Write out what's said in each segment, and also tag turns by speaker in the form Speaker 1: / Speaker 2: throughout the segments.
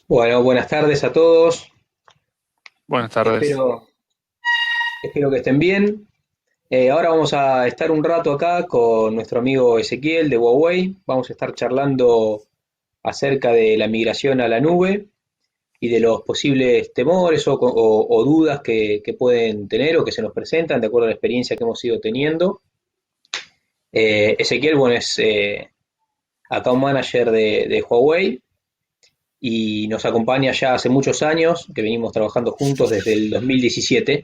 Speaker 1: Bueno, buenas tardes a todos.
Speaker 2: Buenas tardes.
Speaker 1: Espero, espero que estén bien. Ahora vamos a estar un rato acá con nuestro amigo Ezequiel de Huawei. Vamos a estar charlando acerca de la migración a la nube y de los posibles temores o dudas que pueden tener o que se nos presentan de acuerdo a la experiencia que hemos ido teniendo. Ezequiel, bueno, es account manager de Huawei y nos acompaña ya hace muchos años, que venimos trabajando juntos desde el 2017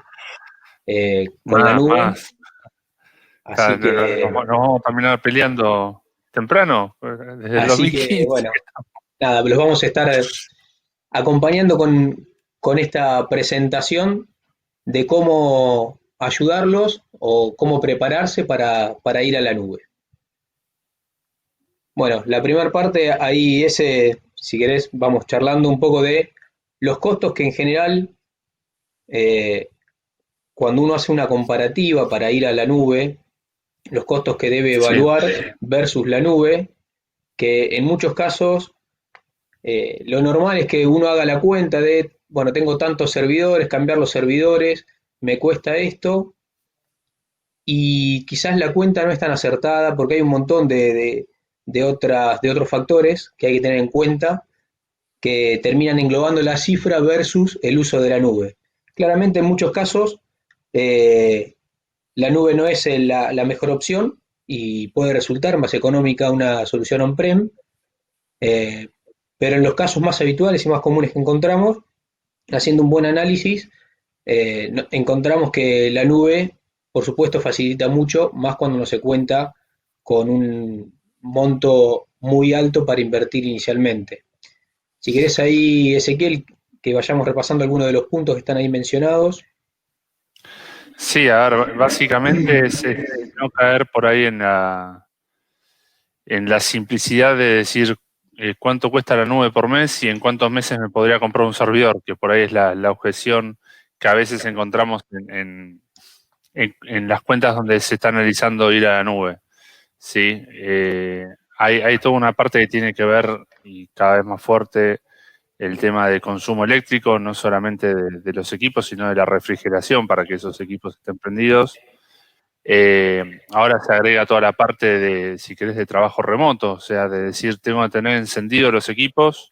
Speaker 1: con la nube.
Speaker 2: Más.
Speaker 1: Así que,
Speaker 2: Nos vamos a terminar peleando temprano, desde el
Speaker 1: así que
Speaker 2: 2015.
Speaker 1: bueno, nada, los vamos a estar acompañando con esta presentación de cómo ayudarlos o cómo prepararse para ir a la nube. Bueno, la primera parte ahí ese, si querés, vamos charlando un poco de los costos que en general, eh, cuando uno hace una comparativa para ir a la nube, los costos que debe
Speaker 2: Sí,
Speaker 1: evaluar versus la nube, que en muchos casos lo normal es que uno haga la cuenta de, bueno, tengo tantos servidores, cambiar los servidores, me cuesta esto, y quizás la cuenta no es tan acertada porque hay un montón de otros factores que hay que tener en cuenta que terminan englobando la cifra versus el uso de la nube. Claramente en muchos casos eh, la nube no es la mejor opción y puede resultar más económica una solución on-prem, eh, pero en los casos más habituales y más comunes que encontramos, haciendo un buen análisis, encontramos que la nube, por supuesto, facilita mucho, más cuando no se cuenta con un monto muy alto para invertir inicialmente. Si querés ahí, Ezequiel, que vayamos repasando algunos de los puntos que están ahí mencionados.
Speaker 2: sí, a ver, básicamente es no caer por ahí en la simplicidad de decir cuánto cuesta la nube por mes y en cuántos meses me podría comprar un servidor, que por ahí es la objeción que a veces encontramos en las cuentas donde se está analizando ir a la nube. Sí, hay toda una parte que tiene que ver, y cada vez más fuerte, el tema de consumo eléctrico, no solamente de los equipos, sino de la refrigeración para que esos equipos estén prendidos. Ahora se agrega toda la parte de, si querés, de trabajo remoto, o sea, de decir, tengo que tener encendidos los equipos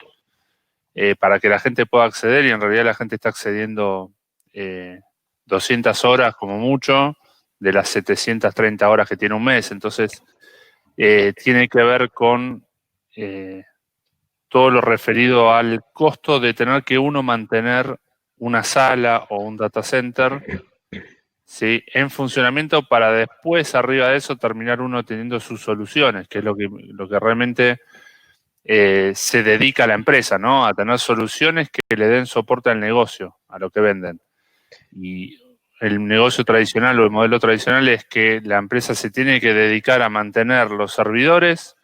Speaker 2: para que la gente pueda acceder, y en realidad la gente está accediendo eh, 200 horas como mucho de las 730 horas que tiene un mes. Entonces, tiene que ver con eh, todo lo referido al costo de tener que uno mantener una sala o un data center, ¿sí?, en funcionamiento, para después, arriba de eso, terminar uno teniendo sus soluciones, que es lo que realmente se dedica a la empresa, ¿no? A tener soluciones que le den soporte al negocio, a lo que venden. Y el negocio tradicional o el modelo tradicional es que la empresa se tiene que dedicar a mantener los servidores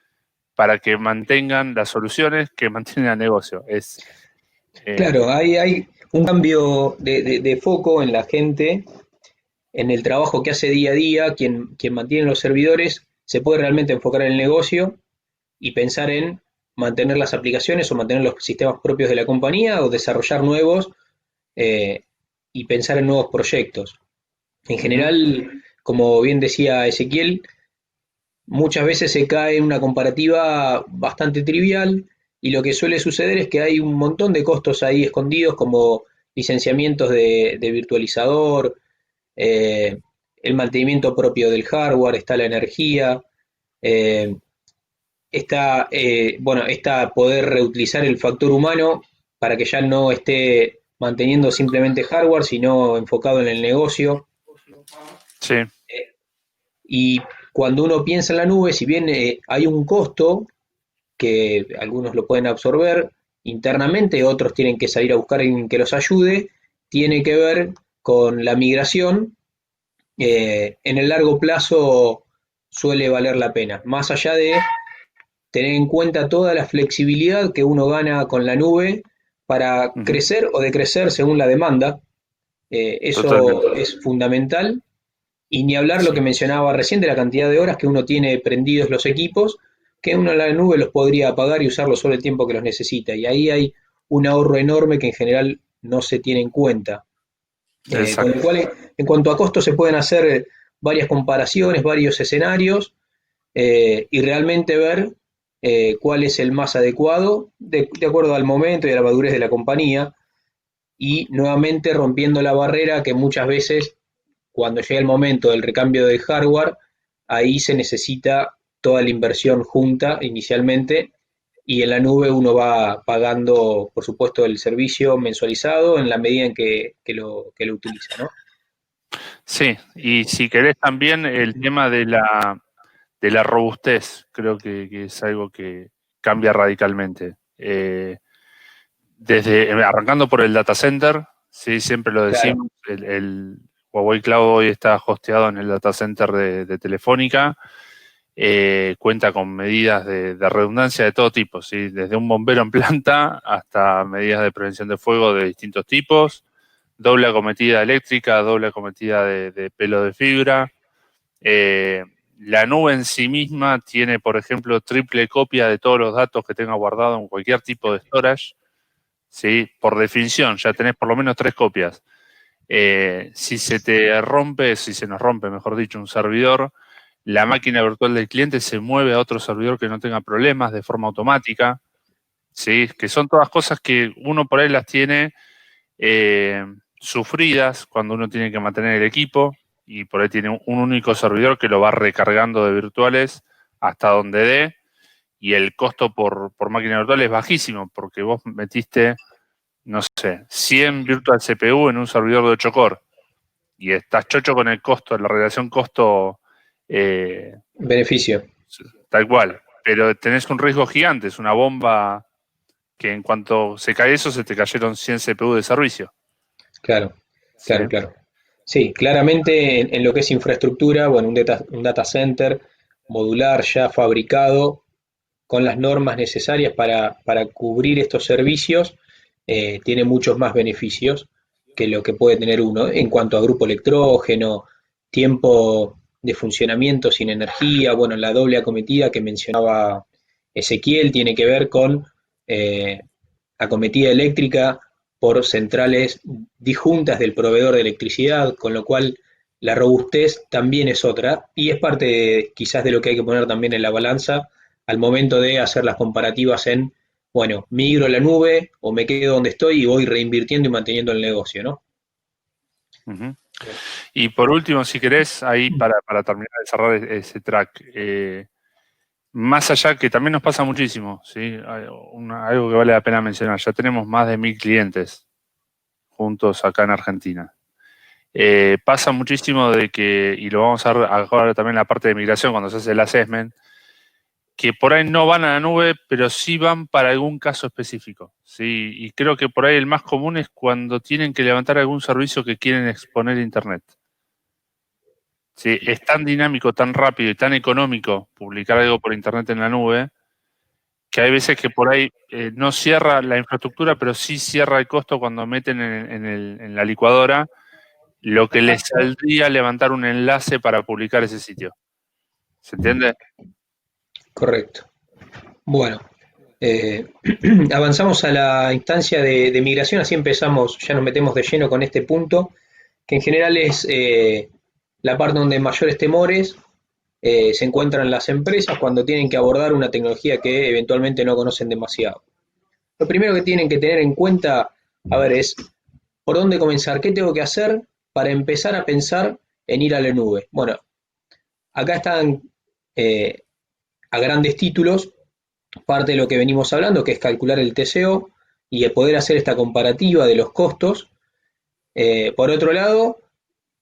Speaker 2: para que mantengan las soluciones que mantienen el negocio.
Speaker 1: Claro,
Speaker 2: Eh,
Speaker 1: hay un cambio de foco en la gente, en el trabajo que hace día a día, quien mantiene los servidores se puede realmente enfocar en el negocio y pensar en mantener las aplicaciones o mantener los sistemas propios de la compañía o desarrollar nuevos eh, y pensar en nuevos proyectos. En
Speaker 2: Ujú.
Speaker 1: general, como bien decía Ezequiel, muchas veces se cae en una comparativa bastante trivial y lo que suele suceder es que hay un montón de costos ahí escondidos como licenciamientos de virtualizador, eh, el mantenimiento propio del hardware, está la energía, eh, está poder reutilizar el factor humano para que ya no esté manteniendo simplemente hardware, sino enfocado en el negocio.
Speaker 2: Sí,
Speaker 1: Y cuando uno piensa en la nube, si bien hay un costo que algunos lo pueden absorber internamente, otros tienen que salir a buscar a alguien que los ayude, tiene que ver con la migración. En el largo plazo suele valer la pena, más allá de tener en cuenta toda la flexibilidad que uno gana con la nube para
Speaker 2: ujú,
Speaker 1: crecer o decrecer según la demanda.
Speaker 2: totalmente.
Speaker 1: Eso es fundamental. Y ni hablar lo que
Speaker 2: Sí,
Speaker 1: mencionaba recién de la cantidad de horas que uno tiene prendidos los equipos, que uno en la nube los podría apagar y usarlos solo el tiempo que los necesita. Y ahí hay un ahorro enorme que en general no se tiene en cuenta. Con
Speaker 2: Exacto.
Speaker 1: lo cual, en cuanto a costos, se pueden hacer varias comparaciones, varios escenarios, y realmente ver cuál es el más adecuado de acuerdo al momento y a la madurez de la compañía, y nuevamente rompiendo la barrera que muchas veces cuando llega el momento del recambio del hardware, ahí se necesita toda la inversión junta inicialmente, y en la nube uno va pagando, por supuesto, el servicio mensualizado en la medida en que lo utiliza, ¿no?
Speaker 2: Sí, y si querés también el tema de la robustez, creo que es algo que cambia radicalmente. Arrancando por el data center, sí, siempre lo
Speaker 1: Claro,
Speaker 2: decimos, el Huawei Cloud hoy está hosteado en el data center de Telefónica, cuenta con medidas de redundancia de todo tipo, ¿sí? Desde un bombero en planta hasta medidas de prevención de fuego de distintos tipos, doble acometida eléctrica, doble acometida de pelo de fibra. Eh, la nube en sí misma tiene, por ejemplo, triple copia de todos los datos que tenga guardado en cualquier tipo de storage. ¿Sí? Por definición, ya tenés por lo menos 3 copias. Si se te rompe, si se nos rompe, mejor dicho, un servidor, la máquina virtual del cliente se mueve a otro servidor que no tenga problemas de forma automática, ¿sí? Que son todas cosas que uno por ahí las tiene sufridas cuando uno tiene que mantener el equipo y por ahí tiene un único servidor que lo va recargando de virtuales hasta donde dé, y el costo por máquina virtual es bajísimo porque vos metiste, no sé, 100 virtual CPU en un servidor de 8 core y estás chocho con el costo, la relación costo eh,
Speaker 1: beneficio,
Speaker 2: tal cual, pero tenés un riesgo gigante, es una bomba que en cuanto se cae eso se te cayeron 100 CPU de servicio.
Speaker 1: claro,
Speaker 2: ¿Sí?
Speaker 1: claro, claro. Sí, claramente en lo que es infraestructura, bueno, un data center modular ya fabricado con las normas necesarias para cubrir estos servicios, tiene muchos más beneficios que lo que puede tener uno en cuanto a grupo electrógeno, tiempo de funcionamiento sin energía, bueno, la doble acometida que mencionaba Ezequiel tiene que ver con eh, acometida eléctrica por centrales disjuntas del proveedor de electricidad, con lo cual la robustez también es otra, y es parte quizás de lo que hay que poner también en la balanza al momento de hacer las comparativas en, bueno, migro a la nube o me quedo donde estoy y voy reinvirtiendo y manteniendo el negocio, ¿no?
Speaker 2: Uh-huh. Y por último, si querés, ahí para terminar de cerrar ese track, más allá que también nos pasa muchísimo, ¿sí? Algo que vale la pena mencionar, ya tenemos más de 1000 clientes juntos acá en Argentina. Pasa muchísimo de que, y lo vamos a ver ahora también en la parte de migración cuando se hace el assessment, que por ahí no van a la nube, pero sí van para algún caso específico, ¿sí? Y creo que por ahí el más común es cuando tienen que levantar algún servicio que quieren exponer a Internet. Sí, es tan dinámico, tan rápido y tan económico publicar algo por Internet en la nube, que hay veces que por ahí no cierra la infraestructura, pero sí cierra el costo cuando meten en la licuadora lo que les saldría levantar un enlace para publicar ese sitio. ¿Se entiende?
Speaker 1: Correcto. Bueno, eh, avanzamos a la instancia de migración, así empezamos, ya nos metemos de lleno con este punto, que en general es la parte donde mayores temores se encuentran las empresas cuando tienen que abordar una tecnología que eventualmente no conocen demasiado. Lo primero que tienen que tener en cuenta, a ver, es por dónde comenzar, qué tengo que hacer para empezar a pensar en ir a la nube. Bueno, acá están eh, a grandes títulos parte de lo que venimos hablando, que es calcular el TCO y poder hacer esta comparativa de los costos. Por otro lado,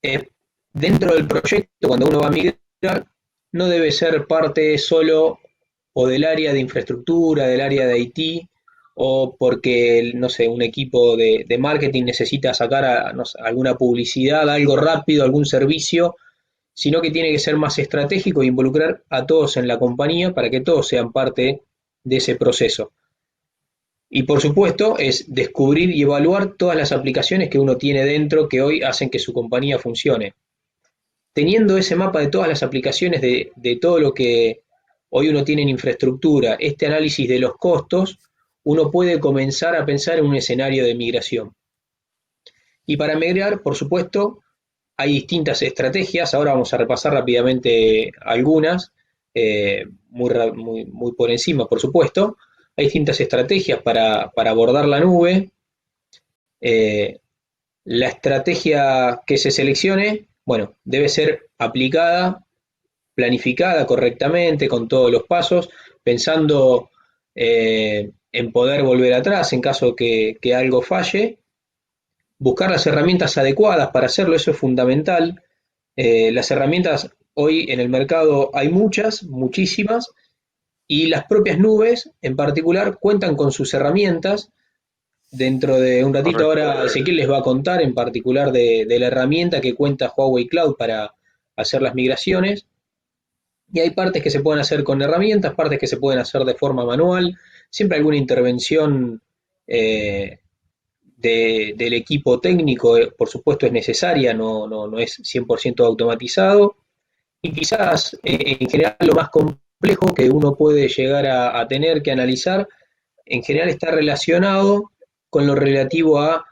Speaker 1: eh, dentro del proyecto, cuando uno va a migrar, no debe ser parte solo o del área de infraestructura, del área de IT, o porque, no sé, un equipo de marketing necesita sacar no sé, alguna publicidad, algo rápido, algún servicio, sino que tiene que ser más estratégico e involucrar a todos en la compañía para que todos sean parte de ese proceso. Y por supuesto es descubrir y evaluar todas las aplicaciones que uno tiene dentro que hoy hacen que su compañía funcione. Teniendo ese mapa de todas las aplicaciones, de todo lo que hoy uno tiene en infraestructura, este análisis de los costos, uno puede comenzar a pensar en un escenario de migración. Y para migrar, por supuesto, hay distintas estrategias. Ahora vamos a repasar rápidamente algunas, muy por encima, por supuesto. Hay distintas estrategias para abordar la nube. Eh, la estrategia que se seleccione, bueno, debe ser aplicada, planificada correctamente, con todos los pasos, pensando en poder volver atrás en caso que algo falle, buscar las herramientas adecuadas para hacerlo, eso es fundamental. Las herramientas hoy en el mercado hay muchas, muchísimas, y las propias nubes en particular cuentan con sus herramientas. Dentro de un ratito
Speaker 2: Correcto.
Speaker 1: ahora Ezequiel les va a contar en particular de la herramienta que cuenta Huawei Cloud para hacer las migraciones. Y hay partes que se pueden hacer con herramientas, partes que se pueden hacer de forma manual. Siempre alguna intervención del equipo técnico, por supuesto, es necesaria, no es 100% automatizado. Y quizás en general lo más complejo que uno puede llegar a tener que analizar, en general está relacionado con lo relativo a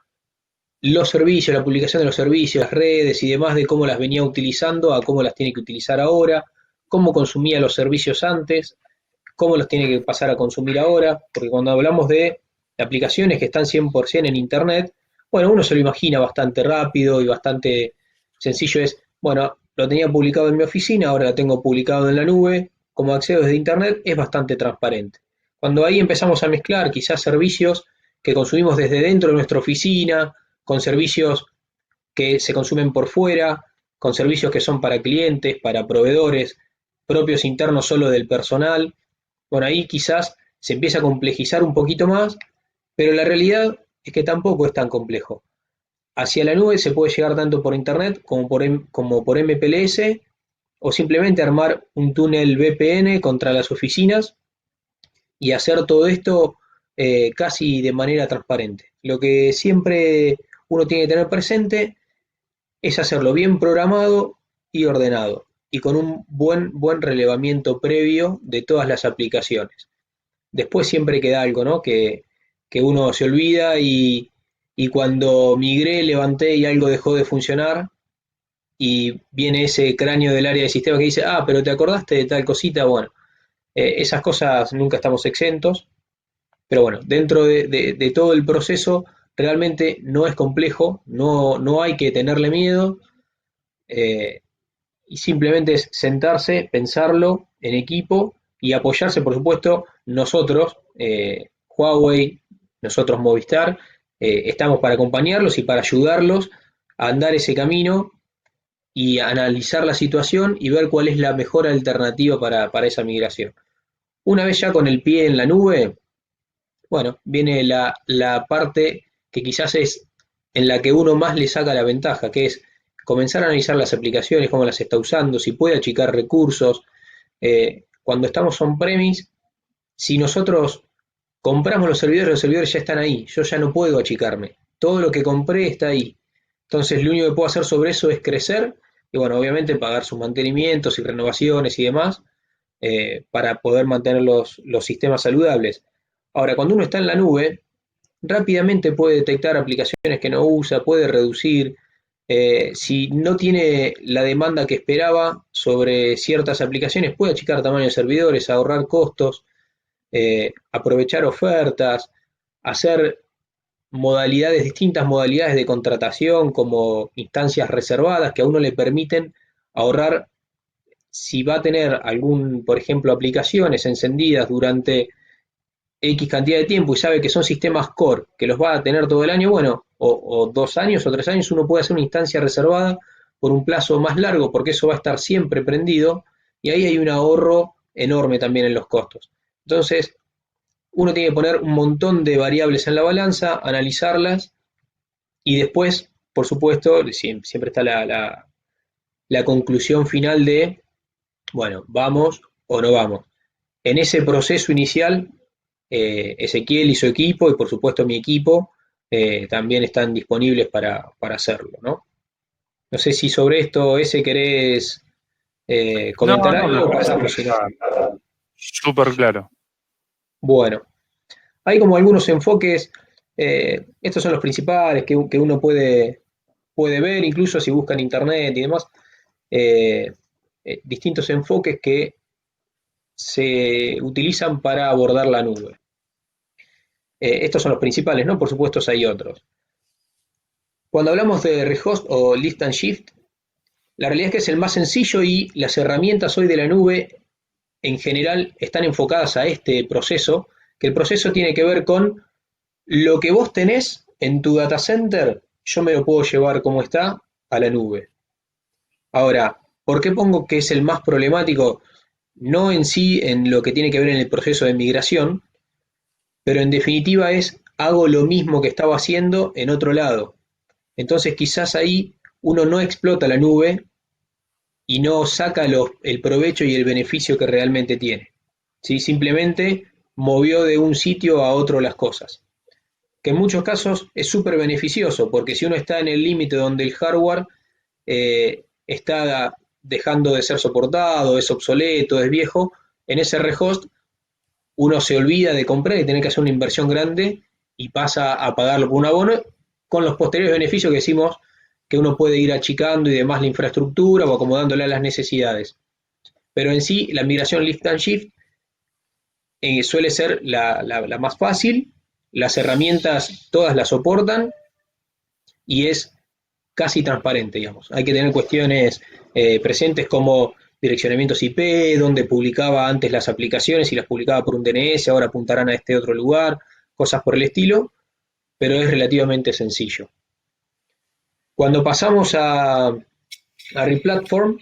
Speaker 1: los servicios, la publicación de los servicios, las redes y demás, de cómo las venía utilizando a cómo las tiene que utilizar ahora, cómo consumía los servicios antes, cómo los tiene que pasar a consumir ahora, porque cuando hablamos de aplicaciones que están 100% en Internet, bueno, uno se lo imagina bastante rápido y bastante sencillo, es, bueno, lo tenía publicado en mi oficina, ahora lo tengo publicado en la nube, como accedo desde Internet es bastante transparente. Cuando ahí empezamos a mezclar quizás servicios que consumimos desde dentro de nuestra oficina, con servicios que se consumen por fuera, con servicios que son para clientes, para proveedores, propios internos solo del personal. Bueno, ahí quizás se empieza a complejizar un poquito más, pero la realidad es que tampoco es tan complejo. Hacia la nube se puede llegar tanto por internet como por MPLS o simplemente armar un túnel VPN contra las oficinas y hacer todo esto casi de manera transparente. Lo que siempre uno tiene que tener presente es hacerlo bien programado y ordenado y con un buen relevamiento previo de todas las aplicaciones. Después siempre queda algo, ¿no? Que uno se olvida y cuando migré, levanté y algo dejó de funcionar y viene ese cráneo del área de sistema que dice, ah, pero te acordaste de tal cosita, bueno, esas cosas nunca estamos exentos, pero bueno, dentro de todo el proceso realmente no es complejo, no hay que tenerle miedo, eh, y simplemente es sentarse, pensarlo en equipo y apoyarse, por supuesto, nosotros, Huawei, nosotros Movistar, estamos para acompañarlos y para ayudarlos a andar ese camino y a analizar la situación y ver cuál es la mejor alternativa para esa migración. Una vez ya con el pie en la nube, bueno, viene la parte que quizás es en la que uno más le saca la ventaja, que es comenzar a analizar las aplicaciones, cómo las está usando, si puede achicar recursos. Cuando estamos on-premise, si nosotros compramos los servidores ya están ahí, yo ya no puedo achicarme. Todo lo que compré está ahí. Entonces, lo único que puedo hacer sobre eso es crecer y, bueno, obviamente pagar sus mantenimientos y renovaciones y demás para poder mantener los sistemas saludables. Ahora, cuando uno está en la nube, rápidamente puede detectar aplicaciones que no usa, puede reducir. Si no tiene la demanda que esperaba sobre ciertas aplicaciones, puede achicar tamaño de servidores, ahorrar costos, aprovechar ofertas, hacer modalidades, distintas modalidades de contratación como instancias reservadas que a uno le permiten ahorrar si va a tener algún, por ejemplo, aplicaciones encendidas durante X cantidad de tiempo y sabe que son sistemas core, que los va a tener todo el año, bueno, o 2 años o 3 años, uno puede hacer una instancia reservada por un plazo más largo, porque eso va a estar siempre prendido, y ahí hay un ahorro enorme también en los costos. Entonces, uno tiene que poner un montón de variables en la balanza, analizarlas, y después, por supuesto, siempre está la conclusión final de, bueno, vamos o no vamos. En ese proceso inicial, Ezequiel y su equipo, y por supuesto mi equipo, también están disponibles para hacerlo, ¿no? No sé si sobre esto, ese querés
Speaker 2: No,
Speaker 1: comentar
Speaker 2: no, me
Speaker 1: algo o
Speaker 2: parece que
Speaker 1: pasamos.
Speaker 2: está súper claro.
Speaker 1: Bueno, hay como algunos enfoques, estos son los principales que uno puede ver, incluso si busca en internet y demás, eh, distintos enfoques que se utilizan para abordar la nube. Estos son los principales, ¿no? Por supuesto hay otros. Cuando hablamos de rehost o lift and shift, la realidad es que es el más sencillo y las herramientas hoy de la nube en general están enfocadas a este proceso, que el proceso tiene que ver con lo que vos tenés en tu data center, yo me lo puedo llevar como está a la nube. Ahora, ¿por qué pongo que es el más problemático? No en sí en lo que tiene que ver en el proceso de migración, pero en definitiva es hago lo mismo que estaba haciendo en otro lado. Entonces quizás ahí uno no explota la nube y no saca el provecho y el beneficio que realmente tiene. ¿Sí? Simplemente movió de un sitio a otro las cosas. Que en muchos casos es súper beneficioso, porque si uno está en el límite donde el hardware está dejando de ser soportado, es obsoleto, es viejo, en ese rehost uno se olvida de comprar y tener que hacer una inversión grande y pasa a pagarlo por un abono con los posteriores beneficios que decimos que uno puede ir achicando y demás la infraestructura o acomodándole a las necesidades. Pero en sí, la migración lift and shift suele ser la más fácil, las herramientas todas la soportan y es casi transparente, digamos. Hay que tener cuestiones presentes como direccionamientos IP, donde publicaba antes las aplicaciones y las publicaba por un DNS, ahora apuntarán a este otro lugar, cosas por el estilo, pero es relativamente sencillo. Cuando pasamos a Replatform,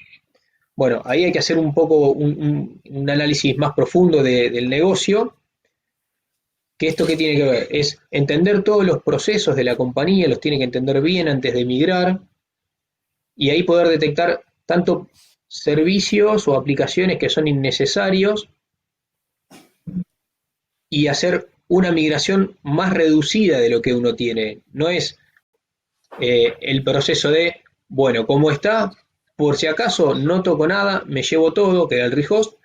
Speaker 1: bueno, ahí hay que hacer un poco un análisis más profundo del negocio, que esto que tiene que ver es entender todos los procesos de la compañía, los tiene que entender bien antes de migrar, y ahí poder detectar tanto servicios o aplicaciones que son innecesarios y hacer una migración más reducida de lo que uno tiene. No es el proceso de, bueno, como está, por si acaso no toco nada, me llevo todo, queda el rehost,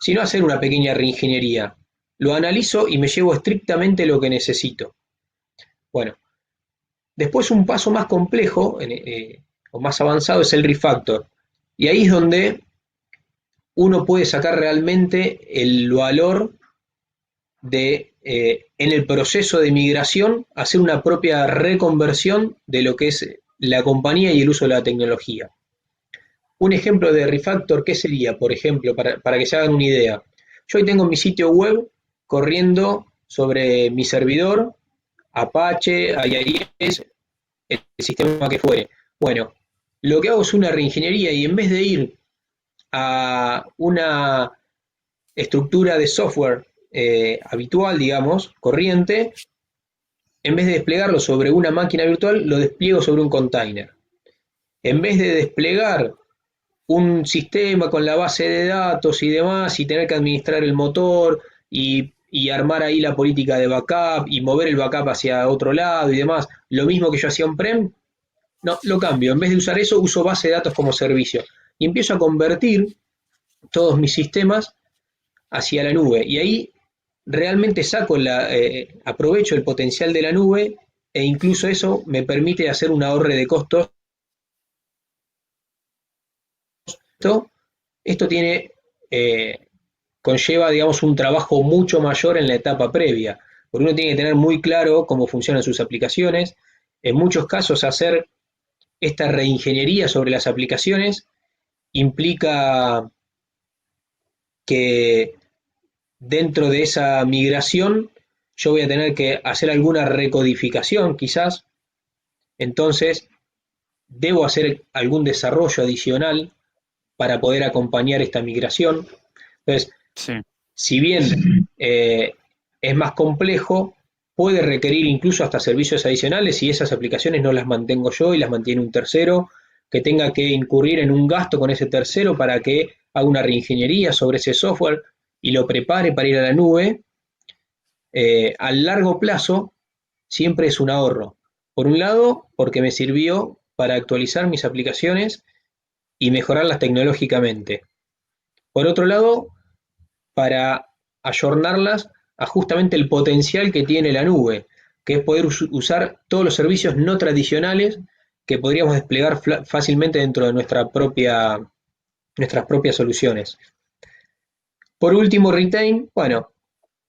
Speaker 1: sino hacer una pequeña reingeniería. Lo analizo y me llevo estrictamente lo que necesito. Bueno, después un paso más complejo o más avanzado es el refactor. Y ahí es donde uno puede sacar realmente el valor de, en el proceso de migración, hacer una propia reconversión de lo que es la compañía y el uso de la tecnología. Un ejemplo de refactor, ¿qué sería? Por ejemplo, para que se hagan una idea. Yo hoy tengo mi sitio web corriendo sobre mi servidor, Apache, IIS, el sistema que fuere. Bueno, lo que hago es una reingeniería y en vez de ir a una estructura de software habitual, digamos, corriente, en vez de desplegarlo sobre una máquina virtual, lo despliego sobre un container. En vez de desplegar un sistema con la base de datos y demás y tener que administrar el motor y armar ahí la política de backup y mover el backup hacia otro lado y demás, lo mismo que yo hacía on-prem, no, lo cambio. En vez de usar eso, uso base de datos como servicio. Y empiezo a convertir todos mis sistemas hacia la nube. Y ahí realmente aprovecho el potencial de la nube e incluso eso me permite hacer un ahorro de costos. Esto tiene, conlleva, digamos, un trabajo mucho mayor en la etapa previa, porque uno tiene que tener muy claro cómo funcionan sus aplicaciones. En muchos casos hacer esta reingeniería sobre las aplicaciones implica que dentro de esa migración yo voy a tener que hacer alguna recodificación quizás, entonces debo hacer algún desarrollo adicional para poder acompañar esta migración. Entonces,
Speaker 2: Sí.
Speaker 1: si bien es más complejo, puede requerir incluso hasta servicios adicionales si esas aplicaciones no las mantengo yo y las mantiene un tercero, que tenga que incurrir en un gasto con ese tercero para que haga una reingeniería sobre ese software y lo prepare para ir a la nube. A largo plazo siempre es un ahorro. Por un lado, porque me sirvió para actualizar mis aplicaciones y mejorarlas tecnológicamente. Por otro lado, para ayornarlas a justamente el potencial que tiene la nube, que es poder usar todos los servicios no tradicionales que podríamos desplegar fácilmente dentro de nuestras propias soluciones. Por último, retain, bueno,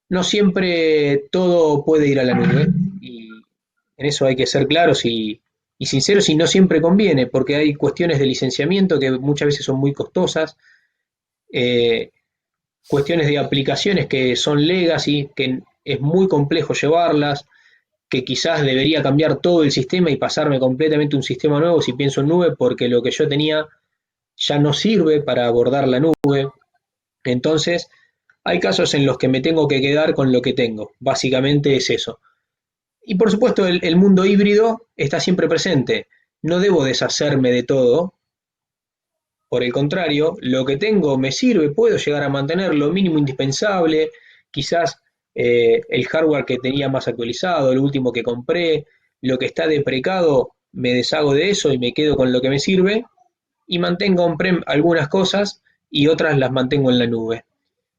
Speaker 1: no siempre todo puede ir a la nube y en eso hay que ser claros y sinceros y no siempre conviene porque hay cuestiones de licenciamiento que muchas veces son muy costosas, eh, cuestiones de aplicaciones que son legacy, que es muy complejo llevarlas, que quizás debería cambiar todo el sistema y pasarme completamente a un sistema nuevo si pienso en nube porque lo que yo tenía ya no sirve para abordar la nube. Entonces, hay casos en los que me tengo que quedar con lo que tengo. Básicamente es eso. Y por supuesto, el mundo híbrido está siempre presente. No debo deshacerme de todo. Por el contrario, lo que tengo me sirve, puedo llegar a mantener lo mínimo indispensable, quizás el hardware que tenía más actualizado, el último que compré, lo que está deprecado, me deshago de eso y me quedo con lo que me sirve y mantengo on-prem algunas cosas y otras las mantengo en la nube.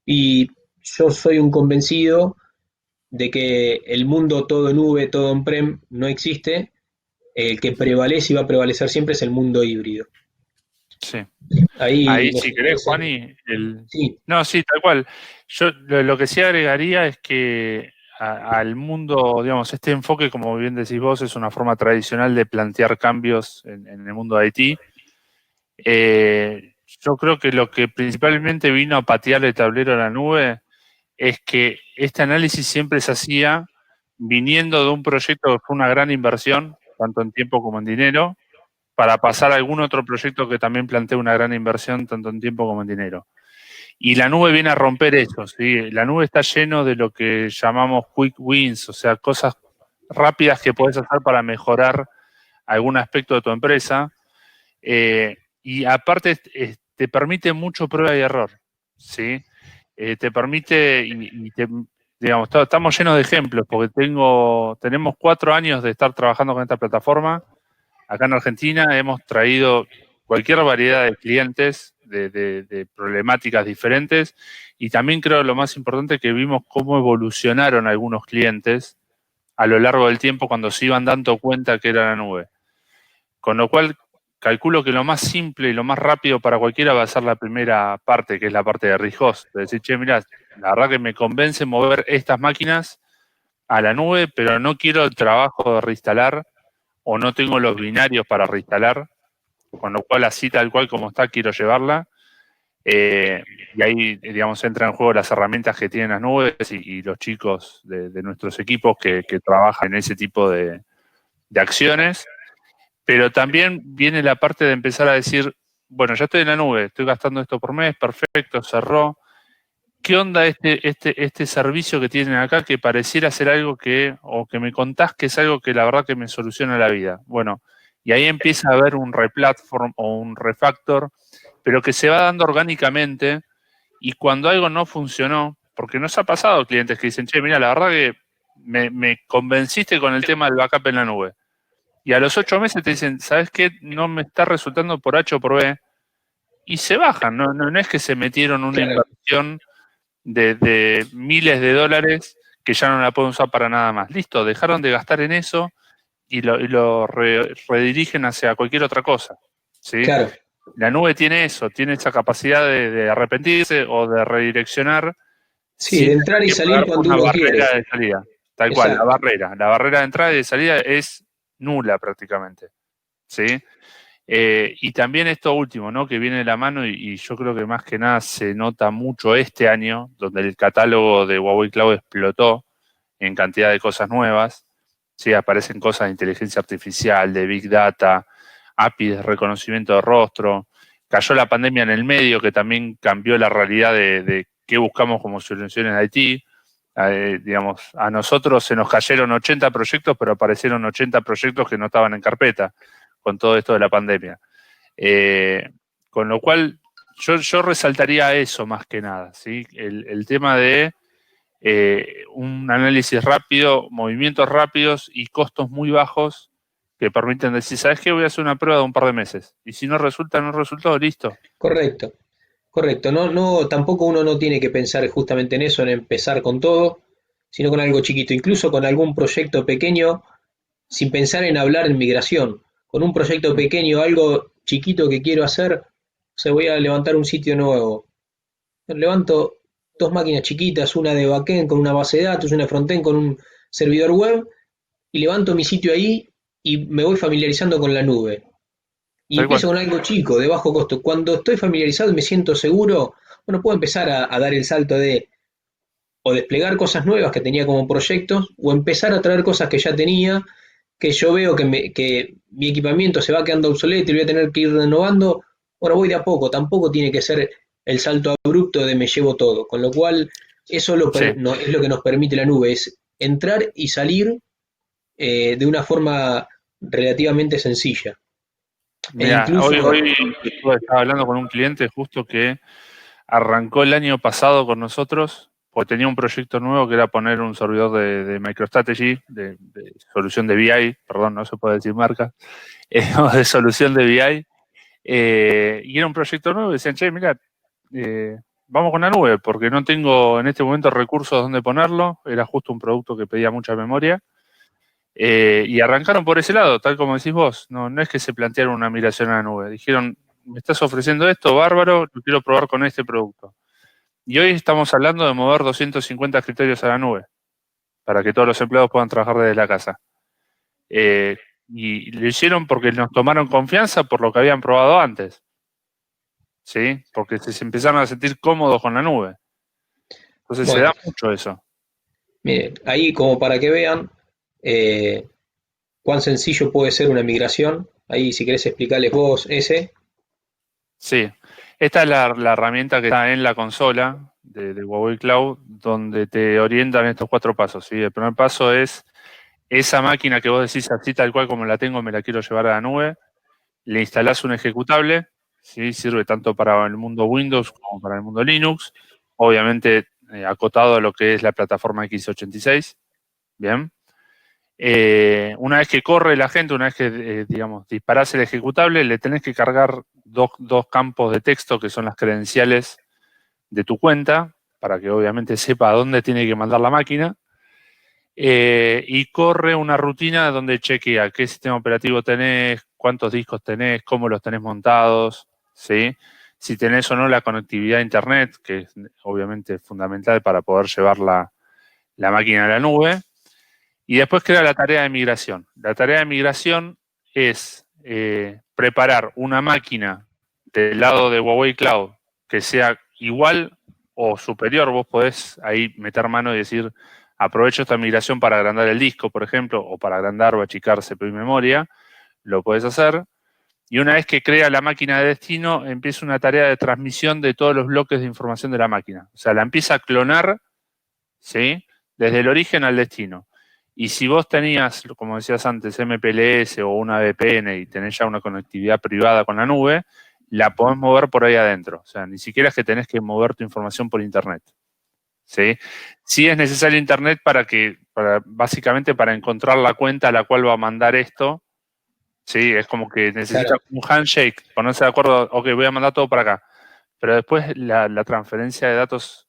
Speaker 1: Y yo soy un convencido de que el mundo todo nube, todo on-prem no existe. El que prevalece y va a prevalecer siempre es el mundo híbrido.
Speaker 2: Sí.
Speaker 1: Ahí,
Speaker 2: Ahí,
Speaker 1: no
Speaker 2: si
Speaker 1: sé,
Speaker 2: querés, Juani,
Speaker 1: sí,
Speaker 2: no, sí, tal cual. Yo lo que sí agregaría es que al mundo, digamos, este enfoque, como bien decís vos, es una forma tradicional de plantear cambios en el mundo de IT. Yo creo que lo que principalmente vino a patear el tablero a la nube es que este análisis siempre se hacía viniendo de un proyecto que fue una gran inversión, tanto en tiempo como en dinero, para pasar a algún otro proyecto que también plantea una gran inversión, tanto en tiempo como en dinero. Y la nube viene a romper eso, ¿sí? La nube está lleno de lo que llamamos quick wins, o sea, cosas rápidas que puedes hacer para mejorar algún aspecto de tu empresa. Y aparte te permite mucho prueba y error, ¿sí? Te permite, digamos, estamos llenos de ejemplos, porque tenemos 4 años de estar trabajando con esta plataforma. Acá en Argentina hemos traído cualquier variedad de clientes de problemáticas diferentes y también creo lo más importante que vimos cómo evolucionaron algunos clientes a lo largo del tiempo cuando se iban dando cuenta que era la nube. Con lo cual, calculo que lo más simple y lo más rápido para cualquiera va a ser la primera parte, que es la parte de ReHost. De decir, che, mirá, la verdad que me convence mover estas máquinas a la nube, pero no quiero el trabajo de reinstalar o no tengo los binarios para reinstalar, con lo cual así tal cual como está quiero llevarla. Y ahí, digamos, entran en juego las herramientas que tienen las nubes y los chicos de nuestros equipos que trabajan en ese tipo de acciones. Pero también viene la parte de empezar a decir, bueno, ya estoy en la nube, estoy gastando esto por mes, perfecto, cerró. ¿Qué onda este servicio que tienen acá que pareciera ser algo o que me contás que es algo que la verdad que me soluciona la vida? Bueno, y ahí empieza a haber un replatform o un refactor, pero que se va dando orgánicamente y cuando algo no funcionó, porque nos ha pasado clientes que dicen, che, mira, la verdad que me convenciste con el tema del backup en la nube. Y a los 8 meses te dicen, ¿sabes qué? No me está resultando por H o por B. Y se bajan, no es que se metieron una
Speaker 1: claro,
Speaker 2: inversión de miles de dólares que ya no la pueden usar para nada más. Listo, dejaron de gastar en eso y lo redirigen hacia cualquier otra cosa. ¿Sí?
Speaker 1: claro.
Speaker 2: La nube tiene eso, tiene esa capacidad de arrepentirse o de redireccionar
Speaker 1: Sí,
Speaker 2: sin
Speaker 1: de
Speaker 2: tener
Speaker 1: entrar y
Speaker 2: que
Speaker 1: salir
Speaker 2: pagar por
Speaker 1: cuando
Speaker 2: una
Speaker 1: uno quiere.
Speaker 2: barrera de salida. Tal cual, la
Speaker 1: Exacto.
Speaker 2: barrera. La barrera de entrada y de salida es nula prácticamente. ¿Sí? Y también esto último, ¿no? Que viene de la mano y yo creo que más que nada se nota mucho este año, donde el catálogo de Huawei Cloud explotó en cantidad de cosas nuevas. Sí, aparecen cosas de inteligencia artificial, de Big Data, API de reconocimiento de rostro. Cayó la pandemia en el medio, que también cambió la realidad de qué buscamos como soluciones de IT. Digamos, a nosotros se nos cayeron 80 proyectos, pero aparecieron 80 proyectos que no estaban en carpeta con todo esto de la pandemia. Con lo cual, yo resaltaría eso más que nada, ¿sí? El tema de un análisis rápido, movimientos rápidos y costos muy bajos que permiten decir, ¿sabes qué? Voy a hacer una prueba de un par de meses. Y si no resulta, no resultó, listo.
Speaker 1: Correcto, correcto. No, no, tampoco uno no tiene que pensar justamente en eso, en empezar con todo. sino con algo chiquito, incluso con algún proyecto pequeño, sin pensar en hablar en migración, con un proyecto pequeño, algo chiquito que quiero hacer, o sea, voy a levantar un sitio nuevo. Levanto dos máquinas chiquitas, una de backend con una base de datos, una de frontend con un servidor web, y levanto mi sitio ahí y me voy familiarizando con la nube. Y
Speaker 2: Tal cual.
Speaker 1: empiezo con algo chico, de bajo costo. Cuando estoy familiarizado y me siento seguro, bueno, puedo empezar a dar el salto de o desplegar cosas nuevas que tenía como proyectos, o empezar a traer cosas que ya tenía, que yo veo que mi equipamiento se va quedando obsoleto y voy a tener que ir renovando. Bueno, voy de a poco, tampoco tiene que ser el salto abrupto de me llevo todo, con lo cual eso
Speaker 2: Sí.
Speaker 1: no, es lo que nos permite la nube, es entrar y salir de una forma relativamente sencilla. E
Speaker 2: Mira,
Speaker 1: incluso,
Speaker 2: hoy estaba hablando con un cliente justo que arrancó el año pasado con nosotros, porque tenía un proyecto nuevo que era poner un servidor de MicroStrategy, de solución de BI, perdón, no se puede decir marca, o de solución de BI, y era un proyecto nuevo, y decían, che, mira, vamos con la nube, porque no tengo en este momento recursos donde ponerlo, era justo un producto que pedía mucha memoria, y arrancaron por ese lado, tal como decís vos, no es que se plantearon una migración a la nube, dijeron, me estás ofreciendo esto, bárbaro, lo quiero probar con este producto. Y hoy estamos hablando de mover 250 escritorios a la nube, para que todos los empleados puedan trabajar desde la casa. Eh, y lo hicieron porque nos tomaron confianza por lo que habían probado antes, ¿sí? Porque se empezaron a sentir cómodos con la nube. Entonces se
Speaker 1: bueno,
Speaker 2: da mucho eso.
Speaker 1: mire, ahí como para que vean eh, cuán sencillo puede ser una migración, ahí si querés explicarles vos ese.
Speaker 2: Sí. Esta es la herramienta que está en la consola de Huawei Cloud, donde te orientan estos 4 pasos, ¿sí? El primer paso es esa máquina que vos decís así tal cual como la tengo, me la quiero llevar a la nube. Le instalás un ejecutable, ¿sí? Sirve tanto para el mundo Windows como para el mundo Linux, obviamente acotado a lo que es la plataforma x86, ¿bien? Una vez que corre la gente, una vez que, digamos, disparás el ejecutable, le tenés que cargar dos campos de texto que son las credenciales de tu cuenta, para que obviamente sepa a dónde tiene que mandar la máquina, y corre una rutina donde chequea qué sistema operativo tenés, cuántos discos tenés, cómo los tenés montados, ¿sí? Si tenés o no la conectividad a Internet, que es obviamente fundamental para poder llevar la máquina a la nube. Y después queda la tarea de migración. La tarea de migración es preparar una máquina del lado de Huawei Cloud que sea igual o superior. Vos podés ahí meter mano y decir, aprovecho esta migración para agrandar el disco, por ejemplo, o para agrandar o achicar CPU y memoria. Lo podés hacer. Y una vez que crea la máquina de destino, empieza una tarea de transmisión de todos los bloques de información de la máquina. O sea, la empieza a clonar, ¿sí? Desde el origen al destino. Y si vos tenías, como decías antes, MPLS o una VPN y tenés ya una conectividad privada con la nube, la podés mover por ahí adentro. O sea, ni siquiera es que tenés que mover tu información por Internet. ¿Sí? Sí es necesario Internet básicamente para encontrar la cuenta a la cual va a mandar esto. Sí, es como que necesita
Speaker 1: Claro,
Speaker 2: un handshake, ponerse de acuerdo, ok, voy a mandar todo para acá. Pero después la transferencia de datos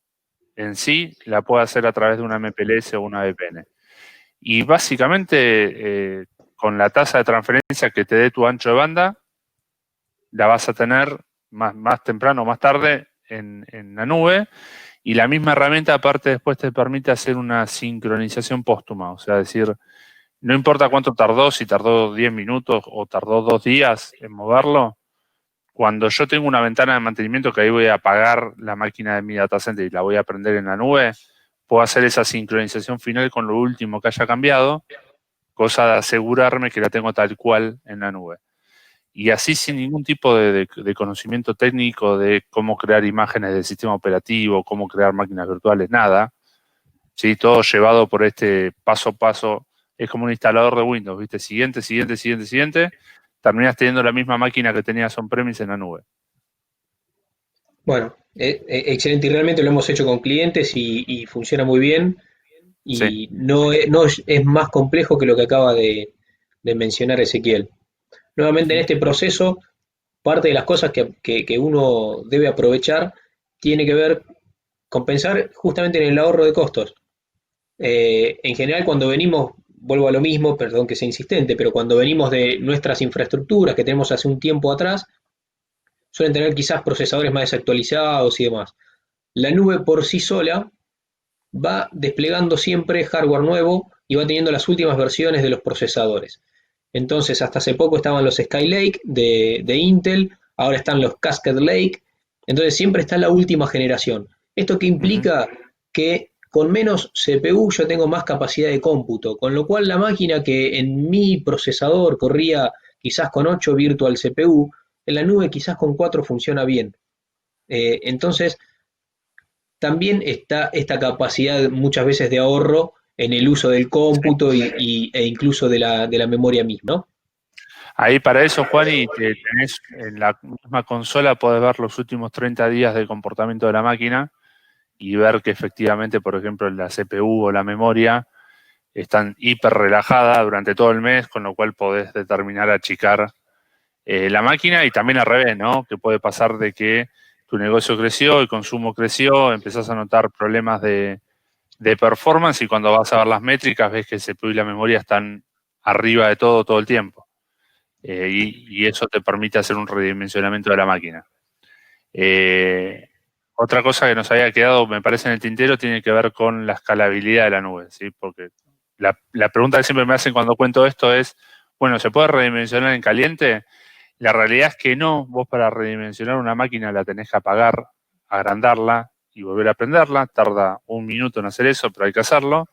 Speaker 2: en sí la puede hacer a través de una MPLS o una VPN. Y básicamente, con la tasa de transferencia que te dé tu ancho de banda, la vas a tener más temprano o más tarde en la nube. Y la misma herramienta, aparte, después te permite hacer una sincronización póstuma. O sea, decir, no importa cuánto tardó, si tardó 10 minutos o tardó 2 días en moverlo, cuando yo tengo una ventana de mantenimiento que ahí voy a apagar la máquina de mi data center y la voy a prender en la nube, puedo hacer esa sincronización final con lo último que haya cambiado, cosa de asegurarme que la tengo tal cual en la nube. Y así sin ningún tipo de conocimiento técnico de cómo crear imágenes del sistema operativo, cómo crear máquinas virtuales, nada. ¿Sí? Todo llevado por este paso a paso. Es como un instalador de Windows, ¿viste? Siguiente, siguiente, siguiente, siguiente. Terminas teniendo la misma máquina que tenías on-premise en la nube.
Speaker 1: bueno, excelente y realmente lo hemos hecho con clientes y funciona muy bien
Speaker 2: Sí.
Speaker 1: y no es más complejo que lo que acaba de mencionar Ezequiel. Nuevamente en
Speaker 2: Ujú.
Speaker 1: este proceso, parte de las cosas que uno debe aprovechar tiene que ver con pensar justamente en el ahorro de costos. En general, cuando venimos, vuelvo a lo mismo, perdón que sea insistente, pero cuando venimos de nuestras infraestructuras que tenemos hace un tiempo atrás, suelen tener quizás procesadores más desactualizados y demás. La nube por sí sola va desplegando siempre hardware nuevo y va teniendo las últimas versiones de los procesadores. Entonces, hasta hace poco estaban los Skylake de Intel, ahora están los Cascade Lake, entonces siempre está la última generación. ¿Esto que
Speaker 2: Ujú.
Speaker 1: implica? Que con menos CPU yo tengo más capacidad de cómputo, con lo cual la máquina que en mi procesador corría quizás con 8 virtual CPU, en la nube quizás con 4 funciona bien. Entonces, también está esta capacidad muchas veces de ahorro en el uso del
Speaker 2: Sí.
Speaker 1: cómputo e incluso de la memoria misma, ¿no?
Speaker 2: Ahí para eso, Juan, y tenés en la misma consola, podés ver los últimos 30 días de comportamiento de la máquina y ver que efectivamente, por ejemplo, la CPU o la memoria están hiper relajadas durante todo el mes, con lo cual podés determinar achicar la máquina y también al revés, ¿no? Que puede pasar de que tu negocio creció, el consumo creció, empezás a notar problemas de performance y cuando vas a ver las métricas ves que el CPU y la memoria están arriba de todo el tiempo. Y eso te permite hacer un redimensionamiento de la máquina. Eh, Otra cosa que nos había quedado, me parece, en el tintero tiene que ver con la escalabilidad de la nube, ¿sí? Porque la pregunta que siempre me hacen cuando cuento esto es, bueno, ¿se puede redimensionar en caliente? La realidad es que no. Vos para redimensionar una máquina la tenés que apagar, agrandarla y volver a prenderla. Tarda un minuto en hacer eso, pero hay que hacerlo.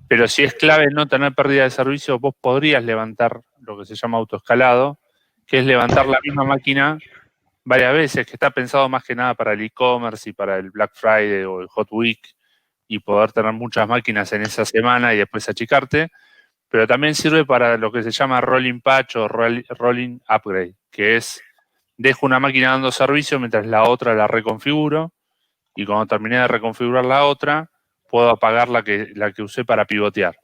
Speaker 2: Pero si es clave no tener pérdida de servicio, vos podrías levantar lo que se llama autoescalado, que es levantar la misma máquina varias veces, que está pensado más que nada para el e-commerce y para el Black Friday o el Hot Week y poder tener muchas máquinas en esa semana y después achicarte, pero también sirve para lo que se llama rolling patch o rolling upgrade, que es dejo una máquina dando servicio mientras la otra la reconfiguro y cuando terminé de reconfigurar la otra, puedo apagar la que usé para pivotear,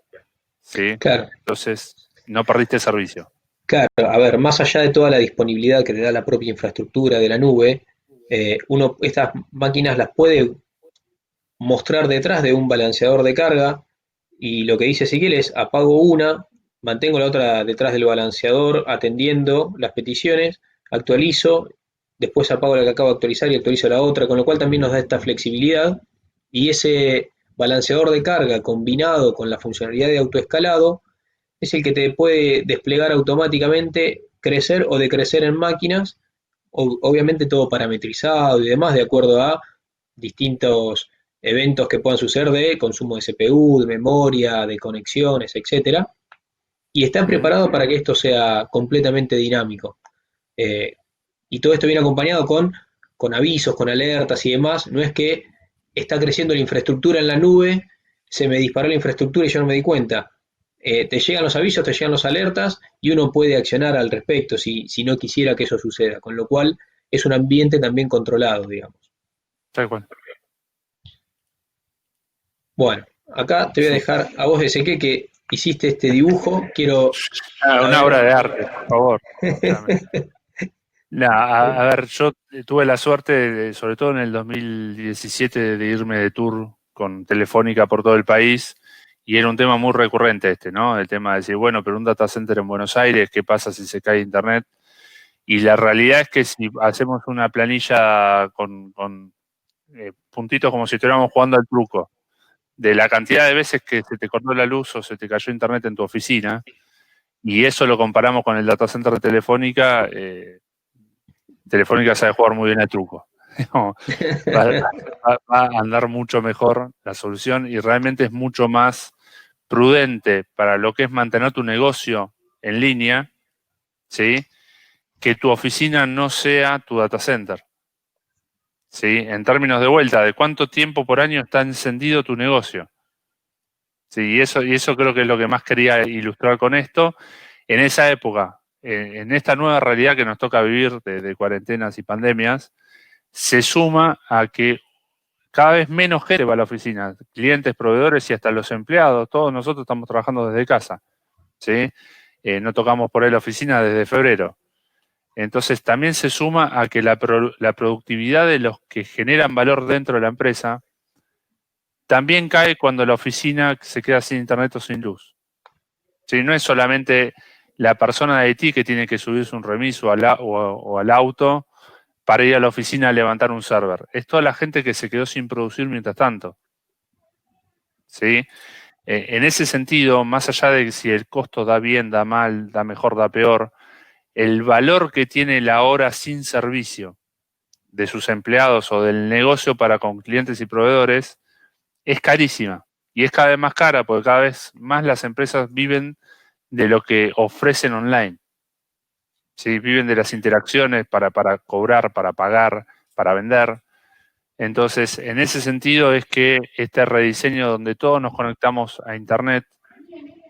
Speaker 2: ¿sí?
Speaker 1: Claro,
Speaker 2: Entonces, no perdiste servicio.
Speaker 1: claro. A ver, más allá de toda la disponibilidad que le da la propia infraestructura de la nube, uno estas máquinas las puede mostrar detrás de un balanceador de carga y lo que dice Ezequiel es apago una, mantengo la otra detrás del balanceador atendiendo las peticiones, actualizo, después apago la que acabo de actualizar y actualizo la otra, con lo cual también nos da esta flexibilidad y ese balanceador de carga combinado con la funcionalidad de autoescalado es el que te puede desplegar automáticamente crecer o decrecer en máquinas, obviamente todo parametrizado y demás de acuerdo a distintos eventos que puedan suceder de consumo de CPU, de memoria, de conexiones, etcétera, y está
Speaker 2: Ujú.
Speaker 1: preparado para que esto sea completamente dinámico. Eh, y todo esto viene acompañado con avisos, con alertas y demás. No es que está creciendo la infraestructura en la nube, se me disparó la infraestructura y yo no me di cuenta. Te llegan los avisos, te llegan los alertas y uno puede accionar al respecto si no quisiera que eso suceda. Con lo cual es un ambiente también controlado, digamos.
Speaker 2: Tal cual.
Speaker 1: Bueno, acá te voy a
Speaker 2: Sí.
Speaker 1: dejar a vos, Ezequiel, que hiciste este dibujo. Quiero,
Speaker 2: Ah,
Speaker 1: a
Speaker 2: una
Speaker 1: ver,
Speaker 2: obra de arte, por favor. Escúchame. A ver, yo tuve la suerte, sobre todo en el 2017, de irme de tour con Telefónica por todo el país y era un tema muy recurrente este, ¿no? El tema de decir, bueno, pero un data center en Buenos Aires, ¿qué pasa si se cae internet? Y la realidad es que si hacemos una planilla con puntitos como si estuviéramos jugando al truco, de la cantidad de veces que se te cortó la luz o se te cayó internet en tu oficina, y eso lo comparamos con el data center de Telefónica, Telefónica sabe jugar muy bien al truco. No, va a andar mucho mejor la solución y realmente es mucho más prudente para lo que es mantener tu negocio en línea, ¿sí? Que tu oficina no sea tu data center, ¿sí? En términos de vuelta, de cuánto tiempo por año está encendido tu negocio. Sí, y eso creo que es lo que más quería ilustrar con esto. En esa época, en esta nueva realidad que nos toca vivir de cuarentenas y pandemias, se suma a que cada vez menos gente va a la oficina, clientes, proveedores y hasta los empleados, todos nosotros estamos trabajando desde casa, ¿sí? No tocamos por ahí la oficina desde febrero. Entonces también se suma a que la productividad de los que generan valor dentro de la empresa también cae cuando la oficina se queda sin internet o sin luz. ¿Sí? No es solamente la persona de IT que tiene que subirse un remiso o al auto para ir a la oficina a levantar un server. Es toda la gente que se quedó sin producir mientras tanto. ¿Sí? En ese sentido, más allá de si el costo da bien, da mal, da mejor, da peor, el valor que tiene la hora sin servicio de sus empleados o del negocio para con clientes y proveedores es carísima. Y es cada vez más cara porque cada vez más las empresas viven de lo que ofrecen online. ¿Sí? Viven de las interacciones para cobrar, para pagar, para vender. Entonces, en ese sentido es que este rediseño donde todos nos conectamos a Internet,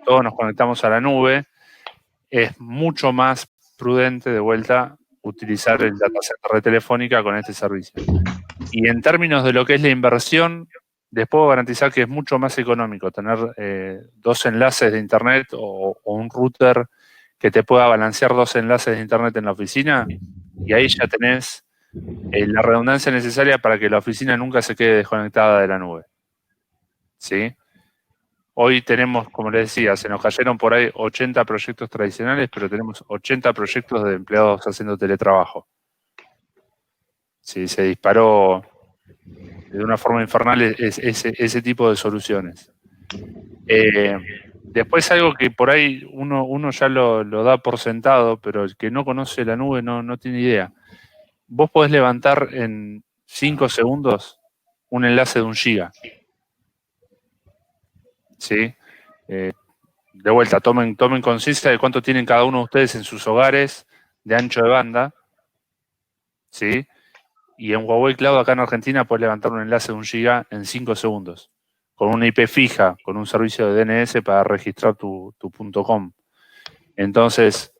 Speaker 2: todos nos conectamos a la nube, es mucho más prudente de vuelta utilizar el data center de Telefónica con este servicio. Y en términos de lo que es la inversión, les puedo garantizar que es mucho más económico tener 2 enlaces de Internet o un router que te pueda balancear 2 enlaces de Internet en la oficina, y ahí ya tenés la redundancia necesaria para que la oficina nunca se quede desconectada de la nube. ¿Sí? Hoy tenemos, como les decía, se nos cayeron por ahí 80 proyectos tradicionales, pero tenemos 80 proyectos de empleados haciendo teletrabajo. Sí, se disparó de una forma infernal ese tipo de soluciones. Después algo que por ahí uno ya lo da por sentado, pero el que no conoce la nube no tiene idea. Vos podés levantar en 5 segundos un enlace de 1 giga. ¿Sí? De vuelta, tomen conciencia de cuánto tienen cada uno de ustedes en sus hogares de ancho de banda. ¿Sí? Y en Huawei Cloud acá en Argentina puedes levantar un enlace de 1 giga en 5 segundos, con una IP fija, con un servicio de DNS para registrar tu .com. Entonces,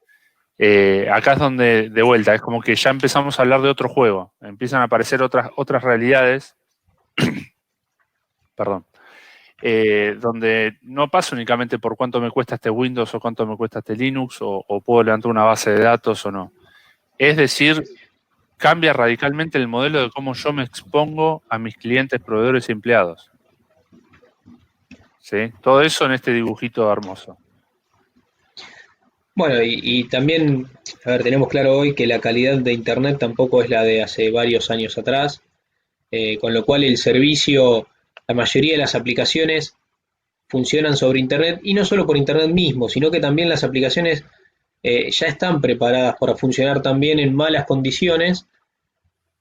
Speaker 2: acá es donde, de vuelta, es como que ya empezamos a hablar de otro juego. Empiezan a aparecer otras realidades, perdón, donde no pasa únicamente por cuánto me cuesta este Windows o cuánto me cuesta este Linux o puedo levantar una base de datos o no. Es decir, cambia radicalmente el modelo de cómo yo me expongo a mis clientes, proveedores y empleados. ¿Sí? Todo eso en este dibujito hermoso.
Speaker 1: Bueno, y también, a ver, tenemos claro hoy que la calidad de Internet tampoco es la de hace varios años atrás, con lo cual el servicio, la mayoría de las aplicaciones funcionan sobre Internet y no solo por Internet mismo, sino que también las aplicaciones ya están preparadas para funcionar también en malas condiciones,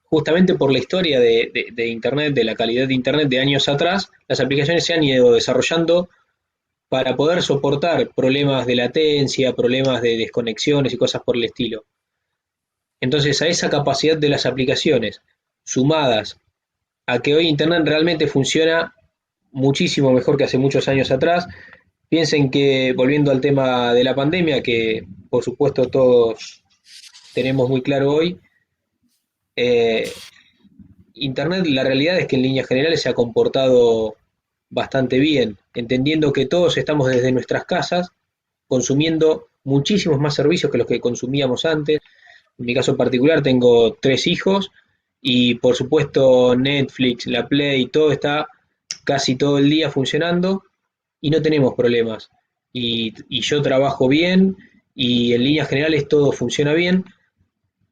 Speaker 1: justamente por la historia de Internet, de la calidad de Internet de años atrás, las aplicaciones se han ido desarrollando para poder soportar problemas de latencia, problemas de desconexiones y cosas por el estilo. Entonces, a esa capacidad de las aplicaciones, sumadas a que hoy Internet realmente funciona muchísimo mejor que hace muchos años atrás, piensen que, volviendo al tema de la pandemia, que por supuesto todos tenemos muy claro hoy, eh, Internet, la realidad es que en líneas generales se ha comportado bastante bien, entendiendo que todos estamos desde nuestras casas consumiendo muchísimos más servicios que los que consumíamos antes. En mi caso particular tengo 3 hijos y por supuesto Netflix, la Play, todo está casi todo el día funcionando y no tenemos problemas. Y yo trabajo bien y en líneas generales todo funciona bien,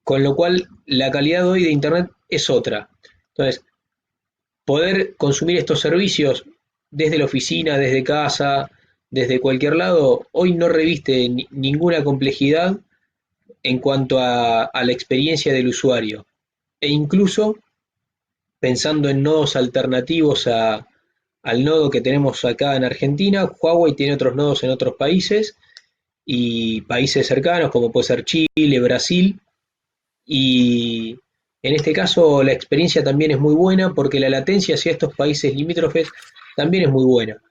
Speaker 1: con lo cual la calidad hoy de Internet es otra. Entonces, poder consumir estos servicios desde la oficina, desde casa, desde cualquier lado, hoy no reviste ninguna complejidad en cuanto a la experiencia del usuario. E incluso pensando en nodos alternativos al nodo que tenemos acá en Argentina, Huawei tiene otros nodos en otros países y países cercanos como puede ser Chile, Brasil, y en este caso la experiencia también es muy buena porque la latencia hacia estos países limítrofes también es muy buena.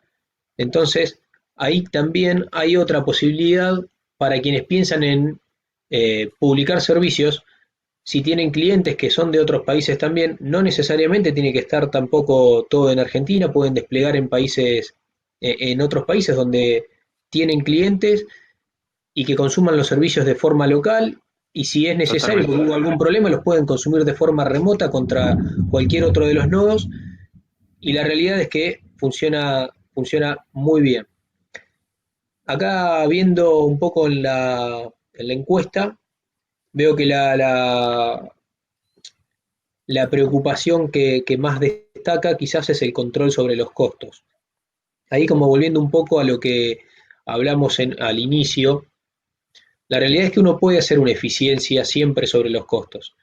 Speaker 1: Entonces, ahí también hay otra posibilidad para quienes piensan en publicar servicios. Si tienen clientes que son de otros países también, no necesariamente tiene que estar tampoco todo en Argentina, pueden desplegar en países, en otros países donde tienen clientes y que consuman los servicios de forma local y si es necesario, porque
Speaker 2: Totalmente.
Speaker 1: hubo algún problema, los pueden consumir de forma remota contra cualquier otro de los nodos y la realidad es que funciona muy bien. Acá viendo un poco en la encuesta, veo que la preocupación que más destaca quizás es el control sobre los costos. Ahí como volviendo un poco a lo que hablamos al inicio, la realidad es que uno puede hacer una eficiencia siempre sobre los costos.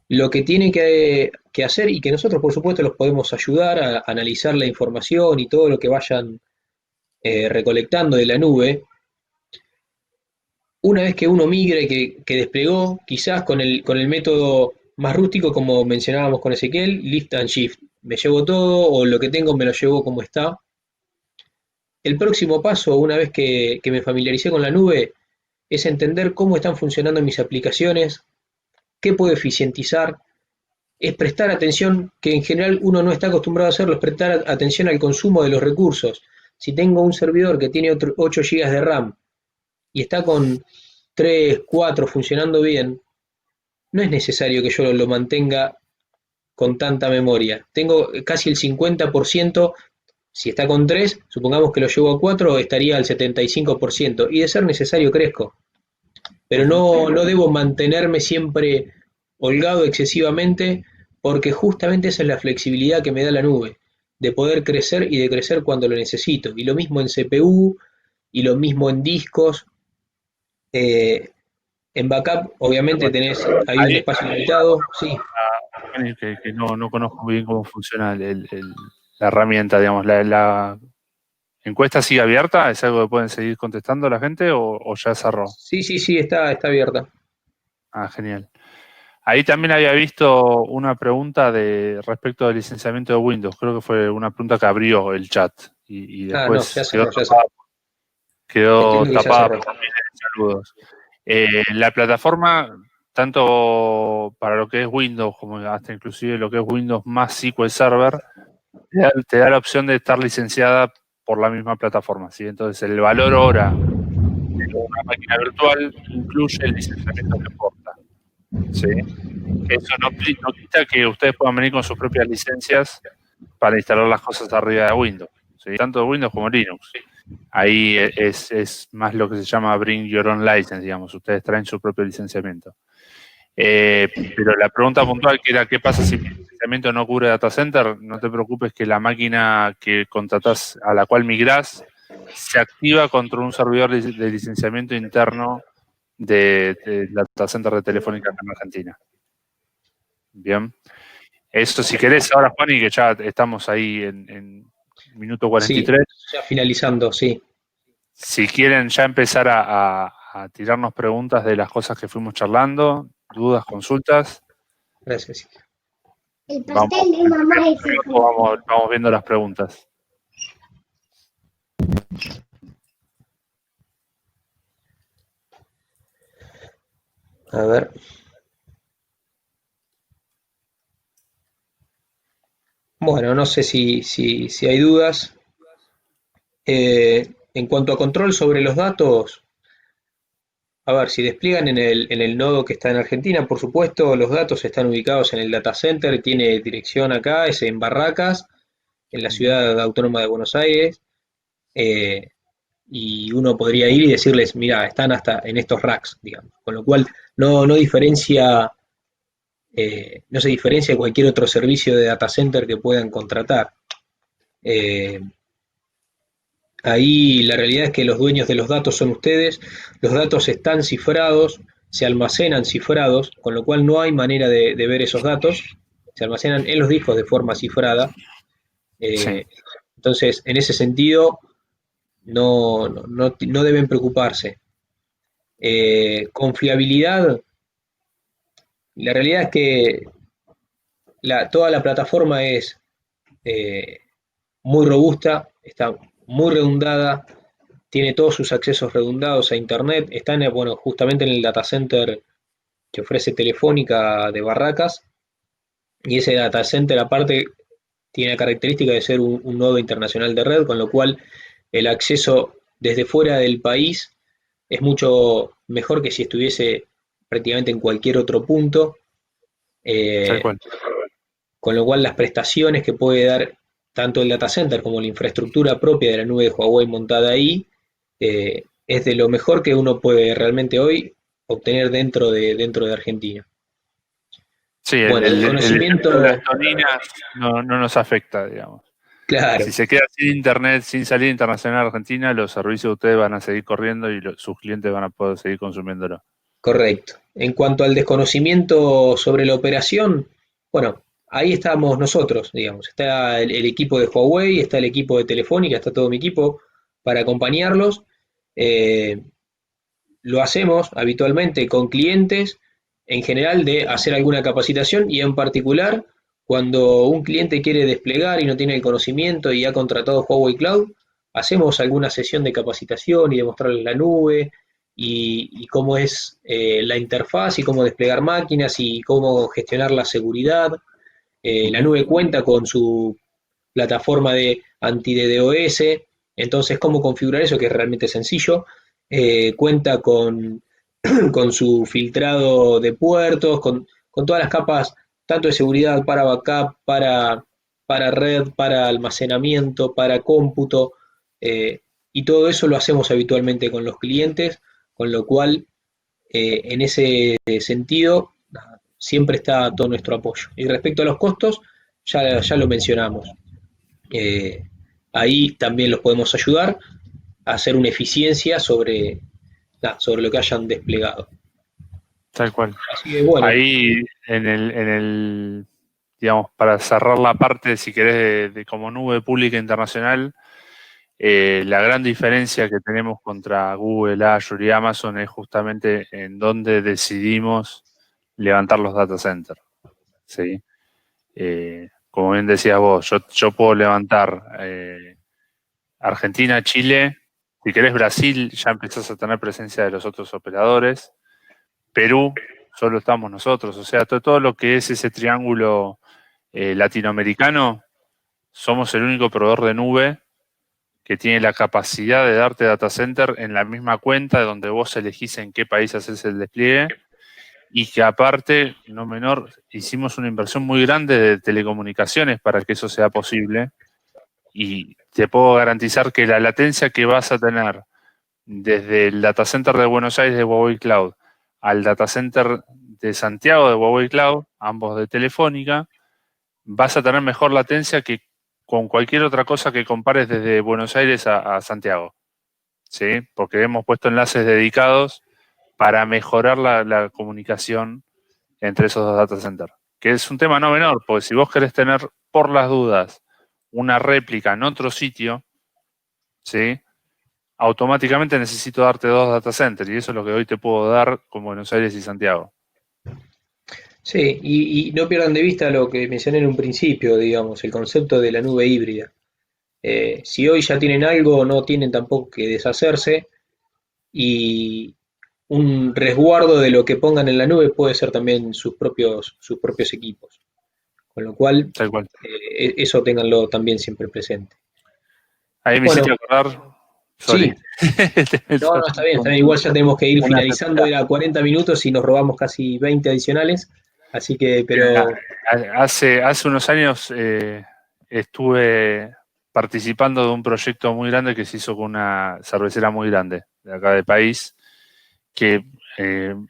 Speaker 1: Lo que tiene que hacer, y que nosotros por supuesto los podemos ayudar a analizar la información y todo lo que vayan recolectando de la nube, una vez que uno migra y que desplegó, quizás con el método más rústico, como mencionábamos con Ezequiel, lift and shift. Me llevo todo o lo que tengo me lo llevo como está. El próximo paso, una vez que me familiaricé con la nube, es entender cómo están funcionando mis aplicaciones, qué puedo eficientizar, es prestar atención, que en general uno no está acostumbrado a hacerlo, es prestar atención al consumo de los recursos. Si tengo un servidor que tiene 8 GB de RAM y está con 3, 4 funcionando bien, no es necesario que yo lo mantenga con tanta memoria. Tengo casi el 50%, si está con 3, supongamos que lo llevo a 4, estaría al 75%, y de ser necesario crezco. Pero no debo mantenerme siempre holgado excesivamente, porque justamente esa es la flexibilidad que me da la nube, de poder crecer y de crecer cuando lo necesito. Y lo mismo en CPU, y lo mismo en discos. Eh, en backup, obviamente, hay un
Speaker 2: Ahí
Speaker 1: espacio limitado, sí.
Speaker 2: que no conozco muy bien cómo funciona la herramienta, digamos, la encuesta sigue abierta, ¿es algo que pueden seguir contestando la gente o ya cerró?
Speaker 1: Sí, sí, sí, está abierta.
Speaker 2: Ah, genial. Ahí también había visto una pregunta respecto del licenciamiento de Windows. Creo que fue una pregunta que abrió el chat y
Speaker 1: Ah, no, ya
Speaker 2: después
Speaker 1: cerró, ya cerró.
Speaker 2: quedó
Speaker 1: Entiendo que ya
Speaker 2: tapada
Speaker 1: cerró.
Speaker 2: por miles de saludos. La plataforma, tanto para lo que es Windows como hasta inclusive lo que es Windows más SQL Server, te da la opción de estar licenciada por la misma plataforma, ¿sí? Entonces el valor hora de una máquina virtual incluye el licenciamiento que porta, ¿sí? Eso no quita que ustedes puedan venir con sus propias licencias para instalar las cosas arriba de Windows, ¿sí? Tanto de Windows como Linux. Ahí es más lo que se llama Bring Your Own License, digamos. Ustedes traen su propio licenciamiento. Pero la pregunta puntual que era, ¿qué pasa si mi licenciamiento no cubre data center? No te preocupes que la máquina que contratás, a la cual migrás, se activa contra un servidor de licenciamiento interno del data center de Telefónica acá en Argentina. Bien. Eso si querés ahora, Juan, y que ya estamos ahí en minuto
Speaker 1: Sí,
Speaker 2: 43.
Speaker 1: ya finalizando, sí.
Speaker 2: Si quieren ya empezar a tirarnos preguntas de las cosas que fuimos charlando, dudas, consultas,
Speaker 1: Gracias. El
Speaker 2: vamos,
Speaker 1: pastel de mamá es el
Speaker 2: vamos viendo las preguntas.
Speaker 1: A ver. Bueno, no sé si hay dudas. En cuanto a control sobre los datos, a ver, si despliegan en el nodo que está en Argentina, por supuesto, los datos están ubicados en el data center, tiene dirección acá, es en Barracas, en la ciudad autónoma de Buenos Aires, eh, y uno podría ir y decirles, mira, están hasta en estos racks, digamos, con lo cual no diferencia, no se diferencia de cualquier otro servicio de data center que puedan contratar. Eh, Ahí la realidad es que los dueños de los datos son ustedes, los datos están cifrados, se almacenan cifrados, con lo cual no hay manera de ver esos datos, se almacenan en los discos de forma cifrada.
Speaker 2: Sí,
Speaker 1: Eh, entonces, en ese sentido, no deben preocuparse. Confiabilidad, la realidad es que toda la plataforma es eh, muy robusta, está muy redundada, tiene todos sus accesos redundados a Internet, está bueno, justamente en el data center que ofrece Telefónica de Barracas, y ese data center aparte tiene la característica de ser un nodo internacional de red, con lo cual el acceso desde fuera del país es mucho mejor que si estuviese prácticamente en cualquier otro punto,
Speaker 2: tal
Speaker 1: eh,
Speaker 2: cual.
Speaker 1: con lo cual las prestaciones que puede dar tanto el data center como la infraestructura propia de la nube de Huawei montada ahí, es de lo mejor que uno puede realmente hoy obtener dentro de Argentina.
Speaker 2: Sí,
Speaker 1: Bueno,
Speaker 2: el efecto de las
Speaker 1: desconocimiento,
Speaker 2: toninas no nos afecta, digamos. Si
Speaker 1: claro,
Speaker 2: se queda sin internet, sin salida internacional a Argentina, los servicios de ustedes van a seguir corriendo y sus clientes van a poder seguir consumiéndolo.
Speaker 1: correcto. En cuanto al desconocimiento sobre la operación, bueno, ahí estamos nosotros, digamos. Está el equipo de Huawei, está el equipo de Telefónica, está todo mi equipo para acompañarlos. Eh, lo hacemos habitualmente con clientes, en general de hacer alguna capacitación y en particular cuando un cliente quiere desplegar y no tiene el conocimiento y ha contratado Huawei Cloud, hacemos alguna sesión de capacitación y de mostrarles la nube y cómo es la interfaz y cómo desplegar máquinas y cómo gestionar la seguridad. La
Speaker 2: Ujú.
Speaker 1: nube cuenta con su plataforma de anti-DDoS, entonces cómo configurar eso, que es realmente sencillo. Cuenta con su filtrado de puertos, con todas las capas, tanto de seguridad para backup, para red, para almacenamiento, para cómputo, y todo eso lo hacemos habitualmente con los clientes, con lo cual en ese sentido siempre está todo nuestro apoyo. Y respecto a los costos, ya lo mencionamos. Eh, Ahí también los podemos ayudar a hacer una eficiencia sobre lo que hayan desplegado.
Speaker 2: Tal cual.
Speaker 1: Así que bueno,
Speaker 2: Ahí digamos, para cerrar la parte, si querés, de como nube pública internacional, la gran diferencia que tenemos contra Google, Azure y Amazon es justamente en dónde decidimos levantar los data centers. ¿Sí? Como bien decías vos, yo puedo levantar Argentina, Chile, si querés Brasil, ya empezás a tener presencia de los otros operadores. Perú, solo estamos nosotros. O sea, todo lo que es ese triángulo latinoamericano, somos el único proveedor de nube que tiene la capacidad de darte data center en la misma cuenta donde vos elegís en qué país haces el despliegue y que aparte, no menor, hicimos una inversión muy grande de telecomunicaciones para que eso sea posible y te puedo garantizar que la latencia que vas a tener desde el data center de Buenos Aires de Huawei Cloud al data center de Santiago de Huawei Cloud, ambos de Telefónica, vas a tener mejor latencia que con cualquier otra cosa que compares desde Buenos Aires a Santiago, ¿sí? Porque hemos puesto enlaces dedicados para mejorar la comunicación entre esos dos data centers, que es un tema no menor, porque si vos querés tener por las dudas una réplica en otro sitio, ¿sí? Automáticamente necesito darte dos data centers y eso es lo que hoy te puedo dar con Buenos Aires y Santiago.
Speaker 1: sí, y no pierdan de vista lo que mencioné en un principio, digamos, el concepto de la nube híbrida. Si hoy ya tienen algo, no tienen tampoco que deshacerse y un resguardo de lo que pongan en la nube puede ser también sus propios equipos. Con lo cual,
Speaker 2: Tal cual.
Speaker 1: eso ténganlo también siempre presente.
Speaker 2: Ahí me hiciste
Speaker 1: Bueno,
Speaker 2: acordar, sorry.
Speaker 1: sí, no, está bien, está bien. Igual ya tenemos que ir
Speaker 2: Una
Speaker 1: finalizando,
Speaker 2: tetita.
Speaker 1: era 40 minutos y nos robamos casi 20 adicionales. Así que,
Speaker 2: Mira,
Speaker 1: pero
Speaker 2: hace unos años estuve participando de un proyecto muy grande que se hizo con una cervecera muy grande de acá del país, que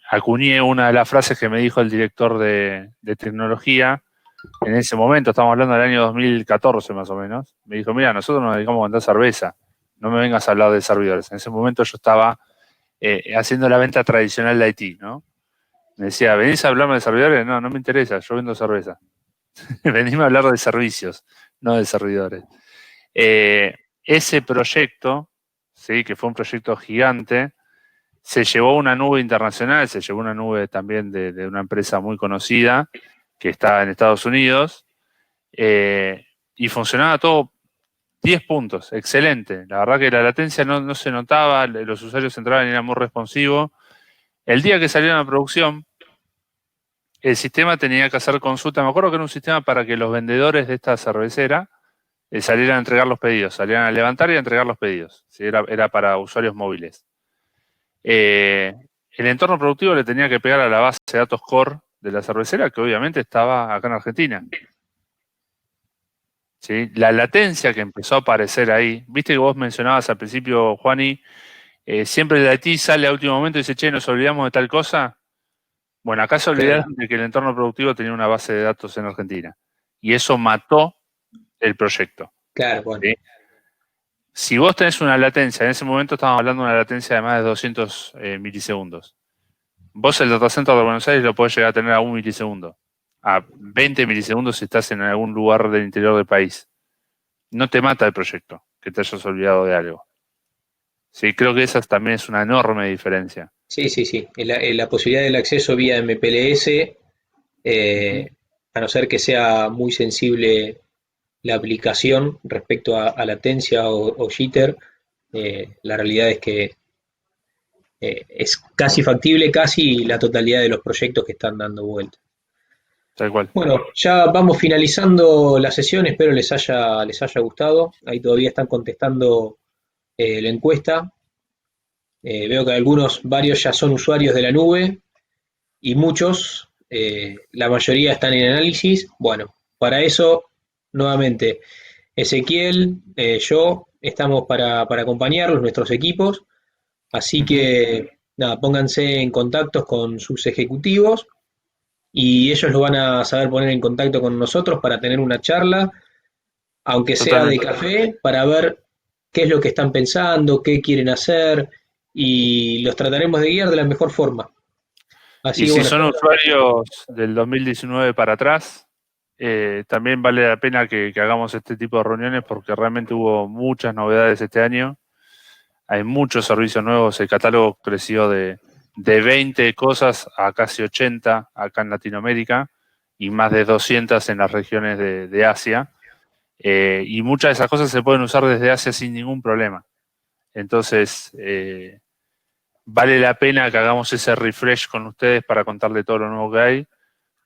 Speaker 2: acuñé una de las frases que me dijo el director de tecnología en ese momento, estamos hablando del año 2014 más o menos. Me dijo, mira, nosotros nos dedicamos a vender cerveza, no me vengas a hablar de servidores. En ese momento yo estaba haciendo la venta tradicional de Haití, ¿no? Me decía, ¿venís a hablarme de servidores? No, no me interesa, yo vendo cerveza. Venime a hablar de servicios, no de servidores. Ese proyecto, sí, que fue un proyecto gigante, se llevó una nube internacional, se llevó una nube también de una empresa muy conocida que está en Estados Unidos, y funcionaba todo 10 puntos, excelente. La verdad que la latencia no se notaba, los usuarios entraban y eran muy responsivos. El día que salieron a producción, el sistema tenía que hacer consulta. Me acuerdo que era un sistema para que los vendedores de esta cervecera salieran a entregar los pedidos, salieran a levantar y a entregar los pedidos. ¿Sí? Era para usuarios móviles. Eh, el entorno productivo le tenía que pegar a la base de datos core de la cervecera, que obviamente estaba acá en Argentina. ¿sí? La latencia que empezó a aparecer ahí, viste que vos mencionabas al principio, Juani, siempre de IT sale a último momento y dice, che, nos olvidamos de tal cosa. Bueno, acá se
Speaker 1: Claro,
Speaker 2: olvidaron de que el entorno productivo tenía una base de datos en Argentina. Y eso mató el proyecto.
Speaker 1: claro, bueno.
Speaker 2: ¿Sí? Si vos tenés una latencia, en ese momento estamos hablando de una latencia de más de 200 milisegundos. Vos el data center de Buenos Aires lo podés llegar a tener a 1 milisegundo, a 20 milisegundos si estás en algún lugar del interior del país. No te mata el proyecto, que te hayas olvidado de algo. Sí, creo que esa también es una enorme diferencia.
Speaker 1: Sí, sí, sí. La posibilidad del acceso vía MPLS,
Speaker 2: Ujú.
Speaker 1: a no ser que sea muy sensible la aplicación respecto a latencia o jitter, la realidad es que es casi factible, casi la totalidad de los proyectos que están dando vuelta.
Speaker 2: Tal cual.
Speaker 1: Bueno, ya vamos finalizando la sesión, espero les haya gustado. Ahí todavía están contestando la encuesta. Veo que varios ya son usuarios de la nube y muchos, la mayoría están en análisis. Bueno, para eso, nuevamente, Ezequiel, yo, estamos para acompañarlos, nuestros equipos. Así
Speaker 2: Ujú.
Speaker 1: que, nada, pónganse en contacto con sus ejecutivos y ellos lo van a saber poner en contacto con nosotros para tener una charla, aunque sea de
Speaker 2: Totalmente.
Speaker 1: café, para ver qué es lo que están pensando, qué quieren hacer y los trataremos de guiar de la mejor forma. Así
Speaker 2: Y
Speaker 1: que
Speaker 2: si
Speaker 1: bueno,
Speaker 2: son usuarios del 2019 para atrás, también vale la pena que hagamos este tipo de reuniones porque realmente hubo muchas novedades este año. Hay muchos servicios nuevos, el catálogo creció de 20 cosas a casi 80 acá en Latinoamérica y más de 200 en las regiones de Asia. Y muchas de esas cosas se pueden usar desde Asia sin ningún problema. Entonces, vale la pena que hagamos ese refresh con ustedes para contarle todo lo nuevo que hay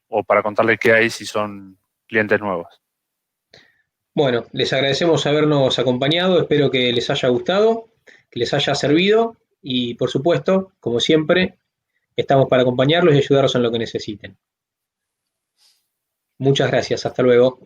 Speaker 2: o para contarle qué hay si son clientes nuevos.
Speaker 1: bueno, les agradecemos habernos acompañado, espero que les haya gustado, que les haya servido y por supuesto, como siempre, estamos para acompañarlos y ayudarlos en lo que necesiten. Muchas gracias, hasta luego.